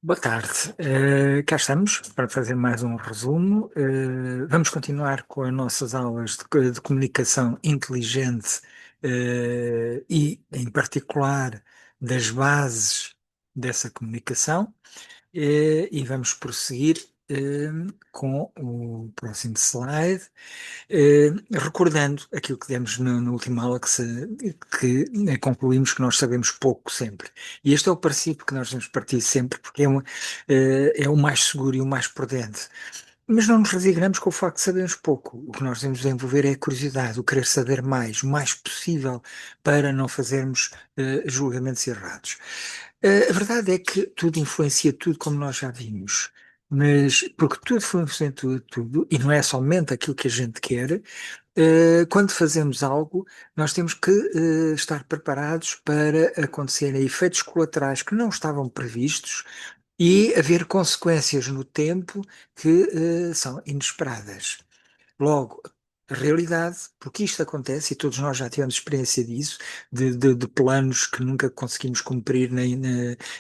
Boa tarde. Cá estamos para fazer mais um resumo. Vamos continuar com as nossas aulas de comunicação inteligente, e, em particular, das bases dessa comunicação. E vamos prosseguir com o próximo slide. Recordando aquilo que demos na última aula, que concluímos que nós sabemos pouco sempre. E este é o princípio que nós devemos partir sempre, porque é o mais seguro e o mais prudente. Mas não nos resignamos com o facto de sabermos pouco. O que nós devemos desenvolver é a curiosidade, o querer saber mais, o mais possível, para não fazermos julgamentos errados. A verdade é que tudo influencia tudo, como nós já vimos. Mas, porque tudo influencia tudo, e não é somente aquilo que a gente quer, quando fazemos algo, nós temos que estar preparados para acontecerem efeitos colaterais que não estavam previstos e haver consequências no tempo que são inesperadas. Logo, a realidade, porque isto acontece, e todos nós já tivemos experiência disso, de planos que nunca conseguimos cumprir nem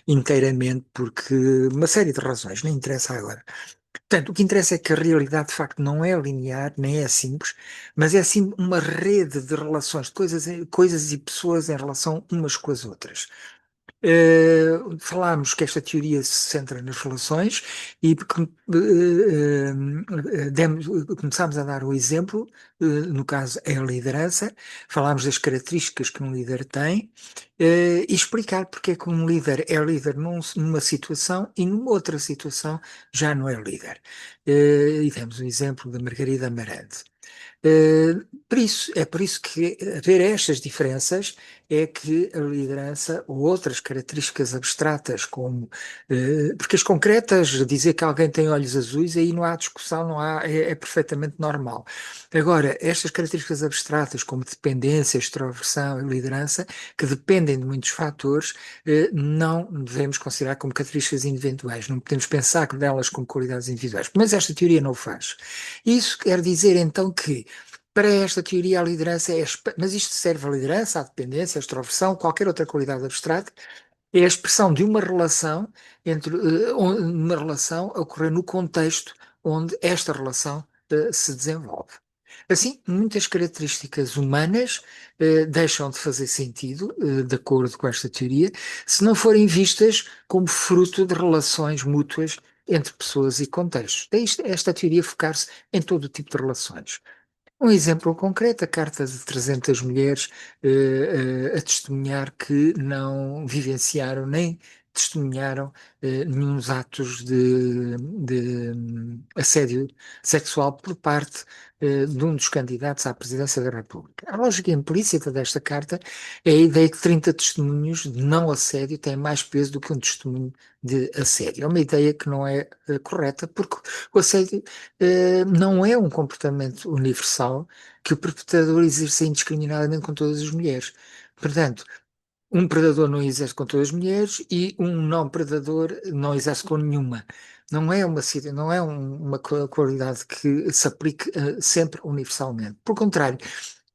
inteiramente, porque uma série de razões, nem interessa agora. Portanto, o que interessa é que a realidade de facto não é linear, nem é simples, mas é sim uma rede de relações, de coisas e pessoas em relação umas com as outras. Falámos que esta teoria se centra nas relações e começámos a dar o exemplo, no caso é a liderança. Falámos das características que um líder tem, e explicar porque é que um líder é líder numa situação e numa outra situação já não é líder. E demos o exemplo da Margarida Amarante. Por isso que haver estas diferenças é que a liderança ou outras características abstratas, como porque as concretas, dizer que alguém tem olhos azuis, aí não há discussão, não há, é perfeitamente normal. Agora, estas características abstratas, como dependência, extroversão e liderança, que dependem de muitos fatores, não devemos considerar como características individuais, não podemos pensar delas como qualidades individuais, mas esta teoria não o faz. Isso quer dizer então que para esta teoria, a liderança mas isto serve à liderança, à dependência, à extroversão, qualquer outra qualidade abstrata, é a expressão de uma relação uma relação a ocorrer no contexto onde esta relação se desenvolve. Assim, muitas características humanas deixam de fazer sentido, de acordo com esta teoria, se não forem vistas como fruto de relações mútuas entre pessoas e contextos. Daí esta teoria focar-se em todo o tipo de relações. Um exemplo concreto, a carta de 300 mulheres a testemunhar que não vivenciaram nem testemunharam nenhum atos de assédio sexual por parte de um dos candidatos à presidência da República. A lógica implícita desta carta é a ideia que 30 testemunhos de não assédio têm mais peso do que um testemunho de assédio. É uma ideia que não é correta, porque o assédio não é um comportamento universal que o perpetrador exerce indiscriminadamente com todas as mulheres. Portanto, um predador não exerce com todas as mulheres e um não predador não exerce com nenhuma. Não é uma qualidade que se aplique sempre universalmente. Por contrário,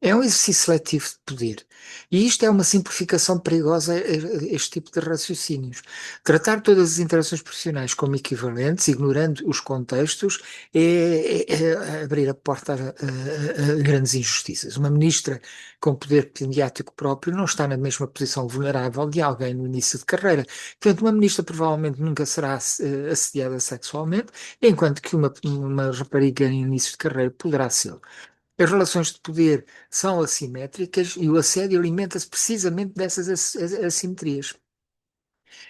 é um exercício seletivo de poder. E isto é uma simplificação perigosa a este tipo de raciocínios. Tratar todas as interações profissionais como equivalentes, ignorando os contextos, é abrir a porta a grandes injustiças. Uma ministra com poder mediático próprio não está na mesma posição vulnerável de alguém no início de carreira. Portanto, uma ministra provavelmente nunca será assediada sexualmente, enquanto que uma rapariga no início de carreira poderá ser. As relações de poder são assimétricas e o assédio alimenta-se precisamente dessas assimetrias.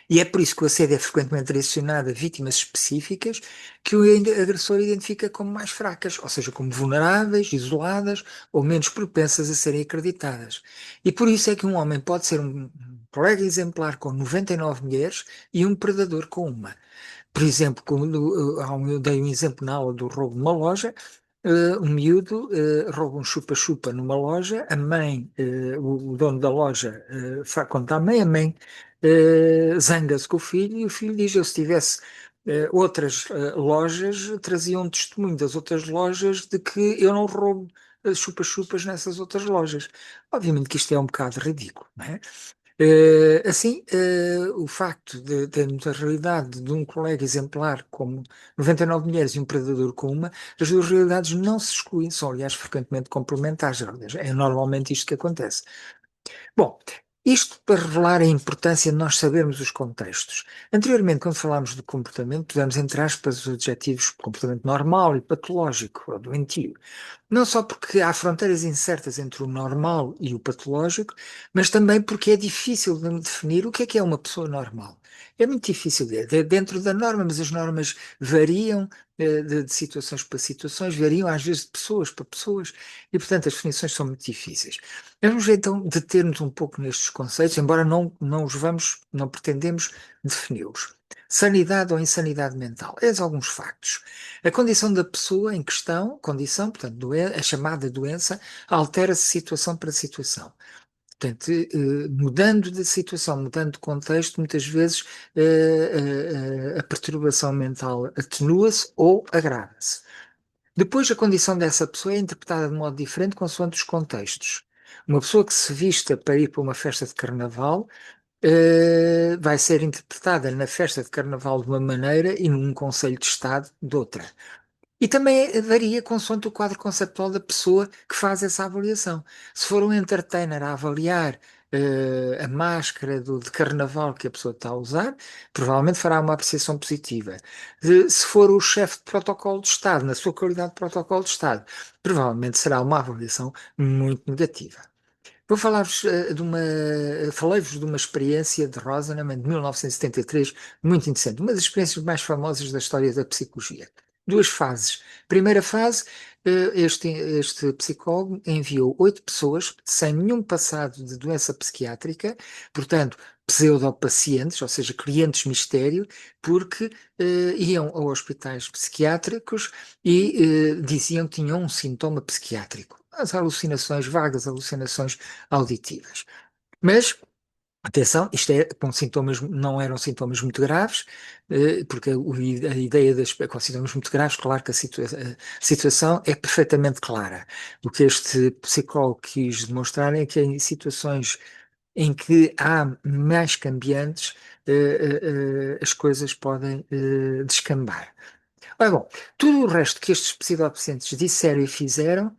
E é por isso que o assédio é frequentemente direcionado a vítimas específicas que o agressor identifica como mais fracas, ou seja, como vulneráveis, isoladas ou menos propensas a serem acreditadas. E por isso é que um homem pode ser um colega exemplar com 99 mulheres e um predador com uma. Por exemplo, eu dei um exemplo na aula do roubo de uma loja. Um miúdo rouba um chupa-chupa numa loja, a mãe, o dono da loja, conta à mãe, a mãe zanga-se com o filho e o filho diz: Eu, se tivesse outras lojas, trazia um testemunho das outras lojas de que eu não roubo chupa-chupas nessas outras lojas. Obviamente que isto é um bocado ridículo, não é? Assim, o facto de termos a realidade de um colega exemplar como 99 mulheres e um predador com uma, as duas realidades não se excluem, são aliás frequentemente complementares. Aliás, é normalmente isto que acontece. Bom, isto para revelar a importância de nós sabermos os contextos. Anteriormente, quando falámos de comportamento, pusemos entre aspas os adjetivos comportamento normal e patológico, ou doentio. Não só porque há fronteiras incertas entre o normal e o patológico, mas também porque é difícil de definir o que é uma pessoa normal. É muito difícil dentro da norma, mas as normas variam de situações para situações, variam às vezes de pessoas para pessoas, e portanto as definições são muito difíceis. Vamos então deter-nos um pouco nestes conceitos, embora não os vamos, não pretendemos defini-los. Sanidade ou insanidade mental. Eis alguns factos. A condição da pessoa em questão, condição, portanto, a chamada doença, altera-se situação para situação. Portanto, mudando de situação, mudando de contexto, muitas vezes a perturbação mental atenua-se ou agrava-se. Depois, a condição dessa pessoa é interpretada de modo diferente consoante os contextos. Uma pessoa que se vista para ir para uma festa de carnaval vai ser interpretada na festa de carnaval de uma maneira e num conselho de Estado de outra. E também varia consoante o quadro conceptual da pessoa que faz essa avaliação. Se for um entertainer a avaliar a máscara de carnaval que a pessoa está a usar, provavelmente fará uma apreciação positiva. Se for o chefe de protocolo de Estado, na sua qualidade de protocolo de Estado, provavelmente será uma avaliação muito negativa. Vou falar-vos falei-vos de uma experiência de Rosenham de 1973, muito interessante, uma das experiências mais famosas da história da psicologia. Duas fases. Primeira fase, este psicólogo enviou 8 pessoas sem nenhum passado de doença psiquiátrica, portanto, pseudopacientes, ou seja, clientes mistério, porque iam a hospitais psiquiátricos e diziam que tinham um sintoma psiquiátrico. As alucinações, vagas alucinações auditivas. Mas, atenção, isto é com sintomas, não eram sintomas muito graves, porque a ideia com sintomas muito graves, claro que a situação é perfeitamente clara. O que este psicólogo quis demonstrar é que em situações em que há mais cambiantes, as coisas podem descambar. Ora bom, tudo o resto que estes pseudopacientes disseram e fizeram,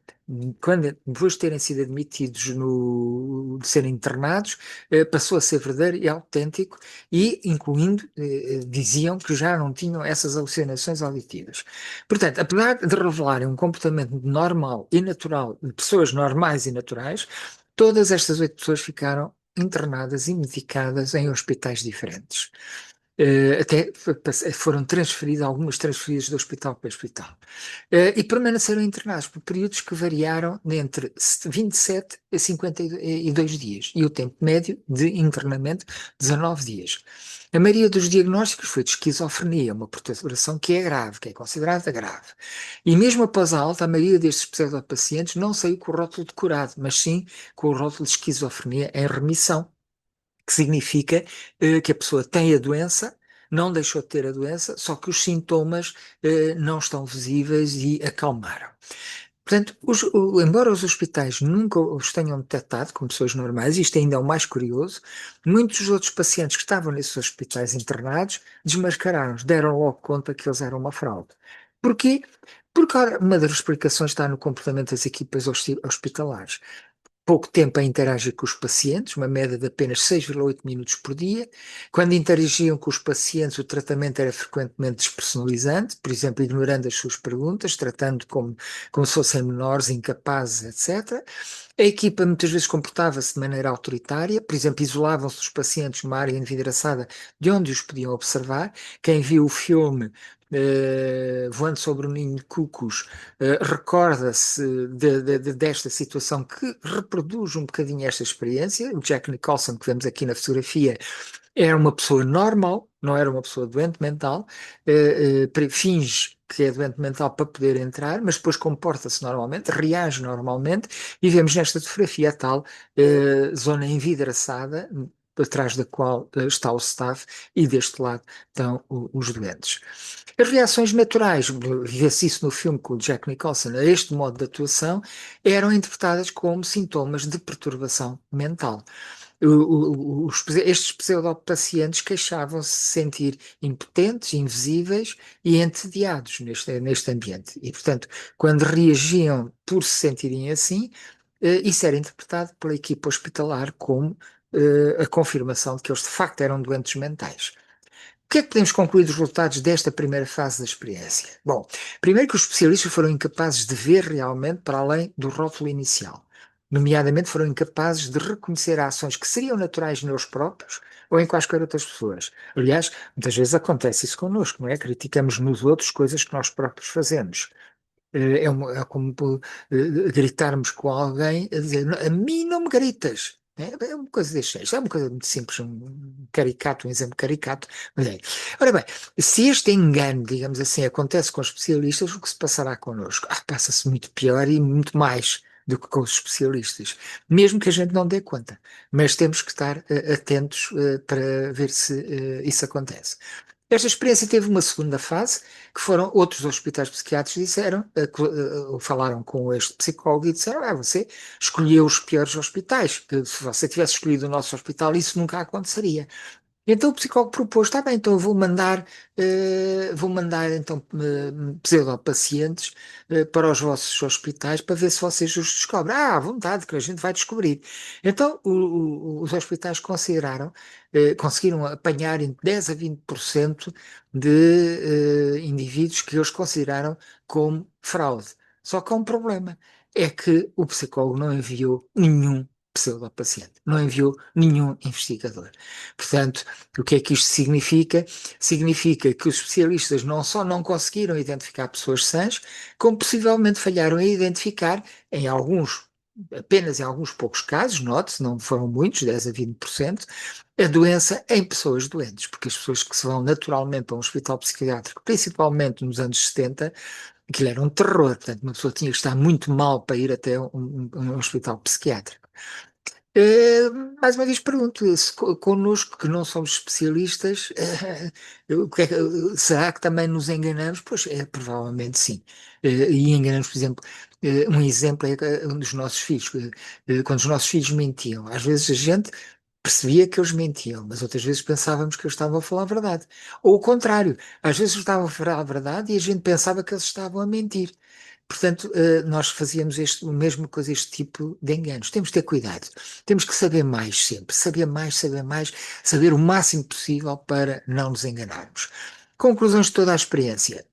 depois de terem sido admitidos de serem internados, passou a ser verdadeiro e autêntico, e incluindo, diziam que já não tinham essas alucinações auditivas. Portanto, apesar de revelarem um comportamento normal e natural de pessoas normais e naturais, todas estas 8 pessoas ficaram internadas e medicadas em hospitais diferentes. Até foram transferidas, algumas transferidas de hospital para hospital. E permaneceram internados por períodos que variaram entre 27 a 52 dias e o tempo médio de internamento, 19 dias. A maioria dos diagnósticos foi de esquizofrenia, uma perturbação que é grave, que é considerada grave. E mesmo após a alta, a maioria destes pseudopacientes não saiu com o rótulo de curado, mas sim com o rótulo de esquizofrenia em remissão, que significa que a pessoa tem a doença, não deixou de ter a doença, só que os sintomas não estão visíveis e acalmaram. Portanto, embora os hospitais nunca os tenham detectado como pessoas normais, isto ainda é o mais curioso, muitos dos outros pacientes que estavam nesses hospitais internados desmascararam-os, deram logo conta que eles eram uma fraude. Porquê? Porque ora, uma das explicações está no comportamento das equipas hospitalares. Pouco tempo a interagir com os pacientes, uma média de apenas 6,8 minutos por dia. Quando interagiam com os pacientes, o tratamento era frequentemente despersonalizante, por exemplo, ignorando as suas perguntas, tratando como se fossem menores, incapazes, etc. A equipa muitas vezes comportava-se de maneira autoritária, por exemplo, isolavam-se os pacientes numa área envidraçada de onde os podiam observar. Quem viu o filme Voando sobre o Ninho de Cucos recorda-se desta situação que reproduz um bocadinho esta experiência. O Jack Nicholson, que vemos aqui na fotografia, era uma pessoa normal, não era uma pessoa doente mental, finge que é doente mental para poder entrar, mas depois comporta-se normalmente, reage normalmente, e vemos nesta fotografia a tal zona envidraçada, atrás da qual está o staff, e deste lado estão os doentes. As reações naturais, vê-se isso no filme com o Jack Nicholson, a este modo de atuação, eram interpretadas como sintomas de perturbação mental. Estes pseudopacientes queixavam-se de se sentir impotentes, invisíveis e entediados neste ambiente. E, portanto, quando reagiam por se sentirem assim, isso era interpretado pela equipa hospitalar como a confirmação de que eles de facto eram doentes mentais. O que é que podemos concluir dos resultados desta primeira fase da experiência? Bom, primeiro que os especialistas foram incapazes de ver realmente para além do rótulo inicial. Nomeadamente, foram incapazes de reconhecer ações que seriam naturais neles próprios ou em quaisquer outras pessoas. Aliás, muitas vezes acontece isso connosco, não é? Criticamos nos outros coisas que nós próprios fazemos. É como gritarmos com alguém a dizer: A mim não me gritas. É uma coisa deste género. É uma coisa muito simples, um exemplo caricato. Mas é. Ora bem, se este engano, digamos assim, acontece com os especialistas, o que se passará connosco? Passa-se muito pior e muito mais do que com os especialistas, mesmo que a gente não dê conta. Mas temos que estar atentos para ver se isso acontece. Esta experiência teve uma segunda fase, que foram outros hospitais psiquiátricos que disseram, falaram com este psicólogo e disseram: você escolheu os piores hospitais, que se você tivesse escolhido o nosso hospital, isso nunca aconteceria. Então o psicólogo propôs: está bem, então eu vou mandar então pseudopacientes para os vossos hospitais para ver se vocês os descobrem. À vontade, que a gente vai descobrir. Então os hospitais conseguiram apanhar em 10 a 20% de indivíduos que eles consideraram como fraude. Só que há um problema, é que o psicólogo não enviou nenhum pseudopaciente, não enviou nenhum investigador. Portanto, o que é que isto significa? Significa que os especialistas não só não conseguiram identificar pessoas sãs, como possivelmente falharam em identificar apenas em alguns poucos casos, note-se, não foram muitos, 10 a 20%, a doença em pessoas doentes, porque as pessoas que se vão naturalmente para um hospital psiquiátrico, principalmente nos anos 70, aquilo era um terror, portanto uma pessoa tinha que estar muito mal para ir até um hospital psiquiátrico. Eh, Mais uma vez pergunto, se connosco que não somos especialistas, será que também nos enganamos? Pois provavelmente sim. E enganamos, por exemplo, um exemplo é um dos nossos filhos, quando os nossos filhos mentiam. Às vezes a gente percebia que eles mentiam, mas outras vezes pensávamos que eles estavam a falar a verdade. Ou o contrário, às vezes eles estavam a falar a verdade e a gente pensava que eles estavam a mentir. Portanto, nós fazíamos o mesmo com este tipo de enganos. Temos que ter cuidado. Temos que saber mais sempre. Saber mais, saber o máximo possível para não nos enganarmos. Conclusões de toda a experiência.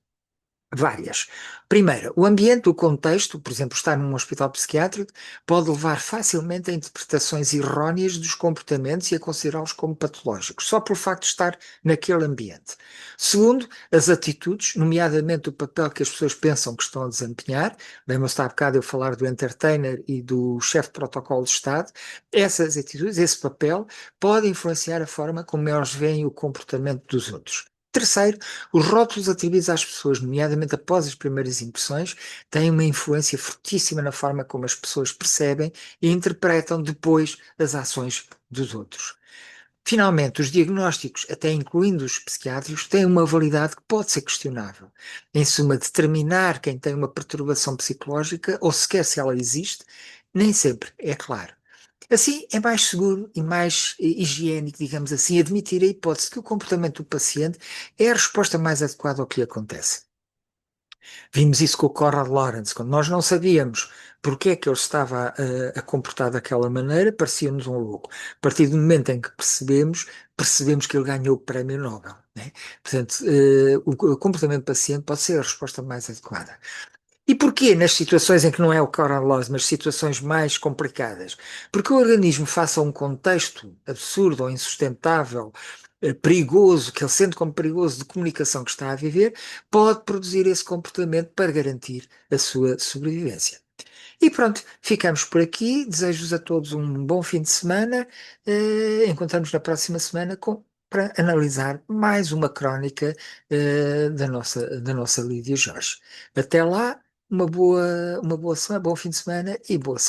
Várias. Primeiro, o ambiente, o contexto, por exemplo, estar num hospital psiquiátrico, pode levar facilmente a interpretações erróneas dos comportamentos e a considerá-los como patológicos, só pelo facto de estar naquele ambiente. Segundo, as atitudes, nomeadamente o papel que as pessoas pensam que estão a desempenhar, lembram-se há bocado eu falar do entertainer e do chefe de protocolo de Estado, essas atitudes, esse papel, pode influenciar a forma como eles veem o comportamento dos outros. Terceiro, os rótulos atribuídos às pessoas, nomeadamente após as primeiras impressões, têm uma influência fortíssima na forma como as pessoas percebem e interpretam depois as ações dos outros. Finalmente, os diagnósticos, até incluindo os psiquiátricos, têm uma validade que pode ser questionável. Em suma, determinar quem tem uma perturbação psicológica, ou sequer se ela existe, nem sempre é claro. Assim, é mais seguro e mais higiênico, digamos assim, admitir a hipótese que o comportamento do paciente é a resposta mais adequada ao que lhe acontece. Vimos isso com o Conrad Lawrence, quando nós não sabíamos porque é que ele estava a comportar daquela maneira, parecia-nos um louco. A partir do momento em que percebemos que ele ganhou o prémio Nobel, né? Portanto, o comportamento do paciente pode ser a resposta mais adequada. E porquê nas situações em que não é o Conrad Loss, mas situações mais complicadas? Porque o organismo, face a um contexto absurdo ou insustentável, perigoso, que ele sente como perigoso de comunicação que está a viver, pode produzir esse comportamento para garantir a sua sobrevivência. E pronto, ficamos por aqui. Desejo-vos a todos um bom fim de semana. Encontramos na próxima semana para analisar mais uma crónica da nossa Lídia Jorge. Até lá, uma boa semana, bom fim de semana e boa semana.